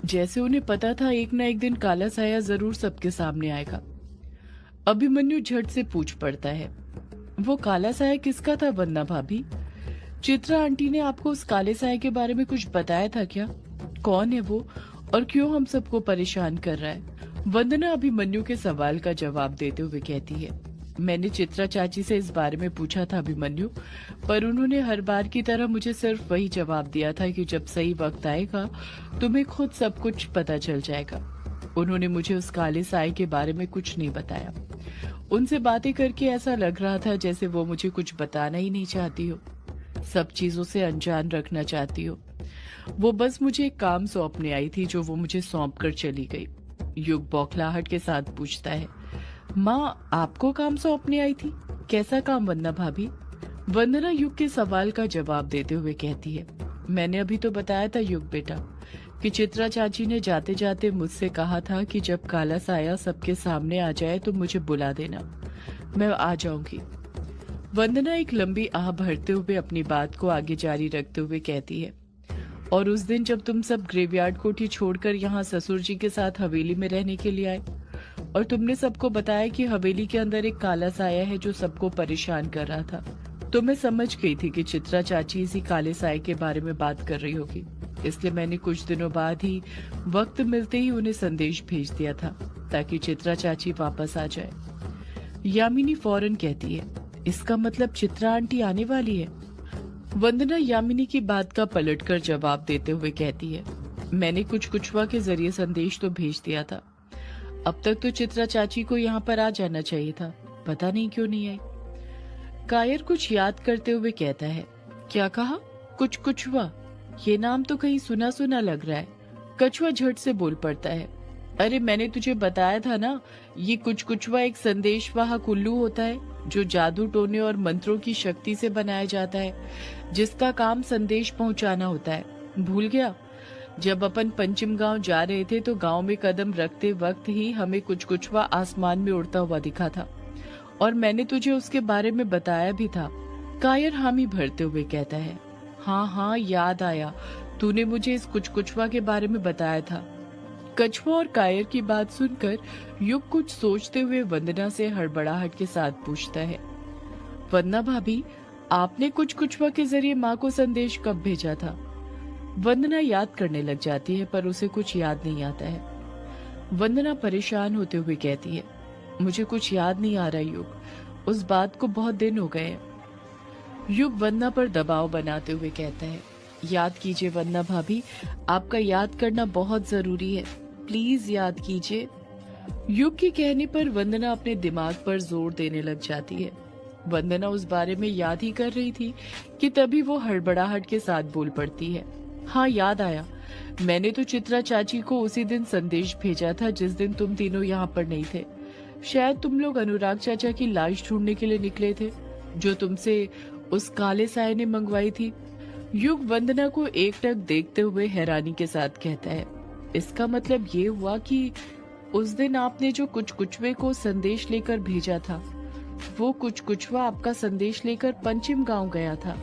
जैसे उन्हें पता था एक न एक दिन काला साया जरूर सबके सामने आएगा। अभिमन्यु झट से पूछ पड़ता है, वो काला साया किसका था वंदना भाभी? चित्रा आंटी ने आपको उस काले साया के बारे में कुछ बताया था क्या? कौन है वो और क्यों हम सबको परेशान कर रहा है? वंदना अभिमन्यु के सवाल का जवाब देते हुए कहती है, मैंने चित्रा चाची से इस बारे में पूछा था अभिमन्यु, पर उन्होंने हर बार की तरह मुझे सिर्फ वही जवाब दिया था कि जब सही वक्त आएगा तुम्हें खुद सब कुछ पता चल जाएगा। उन्होंने मुझे उस काले साए के बारे में कुछ नहीं बताया। उनसे बातें करके ऐसा लग रहा था जैसे वो मुझे कुछ बताना ही नहीं चाहती हो, सब चीजों से अनजान रखना चाहती हो। वो बस मुझे एक काम सौंपने आई थी जो वो मुझे सौंप कर चली गई। युग बौखलाहट के साथ पूछता है, माँ आपको काम सौंपने आई थी? कैसा काम वंदना भाभी? वंदना युग के सवाल का जवाब देते हुए कहती है, मैंने अभी तो बताया था युग बेटा कि चित्रा चाची ने जाते जाते मुझसे कहा था कि जब काला साया सबके सामने आ जाए तो मुझे बुला देना, मैं आ जाऊंगी। वंदना एक लंबी आह भरते हुए अपनी बात को आगे जारी रखते हुए कहती है, और उस दिन जब तुम सब ग्रेवयार्ड कोठी छोड़कर यहाँ ससुर जी के साथ हवेली में रहने के लिए आए और तुमने सबको बताया कि हवेली के अंदर एक काला साया है जो सबको परेशान कर रहा था, तो मैं समझ गई थी कि चित्रा चाची इसी काले साये के बारे में बात कर रही होगी। इसलिए मैंने कुछ दिनों बाद ही वक्त मिलते ही उन्हें संदेश भेज दिया था ताकि चित्रा चाची वापस आ जाए। यामिनी फौरन कहती है, इसका मतलब चित्रा आंटी आने वाली है? वंदना यामिनी की बात का पलटकर जवाब देते हुए कहती है, मैंने कुछवा के जरिए संदेश तो भेज दिया था। अब तक तो चित्रा चाची को यहाँ पर आ जाना चाहिए था, पता नहीं क्यों नहीं आई। कायर कुछ याद करते हुए कहता है, क्या कहा? कुछवा? ये नाम तो कहीं सुना सुना लग रहा है। कछुआ झट से बोल पड़ता है, अरे मैंने तुझे बताया था ना, ये कुछवा एक संदेशवाहक उल्लू होता है जो जादू टोने और मंत्रों की शक्ति से बनाया जाता है, जिसका काम संदेश पहुंचाना होता है। भूल गया? जब अपन पंचम गांव जा रहे थे तो गांव में कदम रखते वक्त ही हमें कुछवा आसमान में उड़ता हुआ दिखा था और मैंने तुझे उसके बारे में बताया भी था। कायर हामी भरते हुए कहता है, हाँ याद आया, तूने मुझे इस कुछवा के बारे में बताया था। कछुआ और कायर की बात सुनकर युग कुछ सोचते हुए वंदना से हड़बड़ाहट के साथ पूछता है, वंदना भाभी आपने कुछवा के जरिए माँ को संदेश कब भेजा था? वंदना याद करने लग जाती है पर उसे कुछ याद नहीं आता है। वंदना परेशान होते हुए कहती है, मुझे कुछ याद नहीं आ रहा युग, उस बात को बहुत दिन हो गए। युग वंदना पर दबाव बनाते हुए कहता है, याद कीजिए वंदना भाभी, आपका याद करना बहुत जरूरी है, प्लीज याद कीजिए। युग के कहने पर वंदना अपने दिमाग पर जोर देने लग जाती है। वंदना उस बारे में याद ही कर रही थी कि तभी वो हड़बड़ाहट के साथ बोल पड़ती है, हाँ याद आया, मैंने तो चित्रा चाची को उसी दिन संदेश भेजा था जिस दिन तुम तीनों यहाँ पर नहीं थे। शायद तुम लोग अनुराग चाचा की लाश ढूंढने के लिए निकले थे जो तुमसे उस काले साये ने मंगवाई थी। युग वंदना को एकटक देखते हुए हैरानी के साथ कहता है, इसका मतलब ये हुआ कि उस दिन आपने जो कुछवे को संदेश लेकर भेजा था वो कुछवा आपका संदेश लेकर पंचम गांव गया था।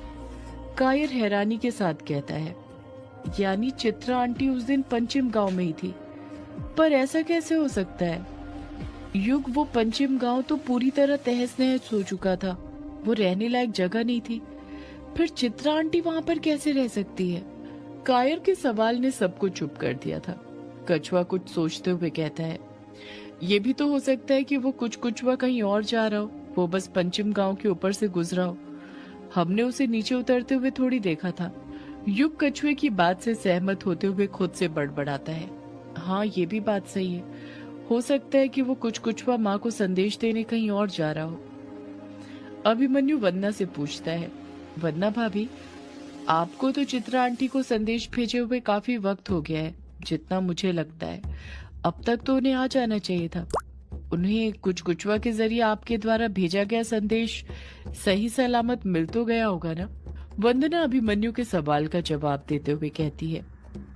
कायर हैरानी के साथ कहता है, यानी चित्रा आंटी उस दिन पंचम गांव में ही थी? पर ऐसा कैसे हो सकता है युग? वो पंचम गांव तो पूरी तरह तहस नहस हो चुका था, वो रहने लायक जगह नहीं थी, फिर चित्रा आंटी वहां पर कैसे रह सकती है? कायर के सवाल ने सबको चुप कर दिया था। कछुआ कुछ सोचते हुए कहता है, ये भी तो हो सकता है कि वो कुछवा कहीं और जा रहा हो, वो बस पंचम गांव के ऊपर से गुजरा हो, हमने उसे नीचे उतरते हुए थोड़ी देखा था। युग कछुए की बात से सहमत होते हुए खुद से बड़बड़ाता है, हाँ ये भी बात सही है, हो सकता है कि वो कुछवा माँ को संदेश देने कहीं और जा रहा हो। अभिमन्यु वंदना से पूछता है, वंदना भाभी आपको तो चित्रा आंटी को संदेश भेजे हुए काफी वक्त हो गया है, जितना मुझे लगता है अब तक तो उन्हें आ जाना चाहिए था। उन्हें कुछवा के जरिए आपके द्वारा भेजा गया संदेश सही सलामत मिल तो गया होगा ना? वंदना अभिमन्यु के सवाल का जवाब देते हुए कहती है,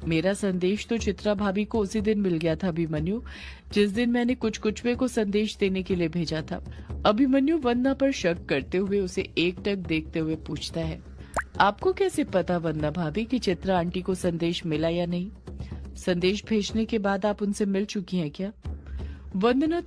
मेरा संदेश तो चित्रा भाभी को उसी दिन मिल गया था अभिमन्यु, जिस दिन मैंने कुछवे को संदेश देने के लिए भेजा था। अभिमन्यु वंदना पर शक करते हुए उसे एकटक देखते हुए पूछता है, आपको कैसे पता वंदना भाभी कि चित्रा आंटी को संदेश मिला या नहीं? संदेश भेजने के बाद आप उनसे मिल चुकी हैं क्या? वंदना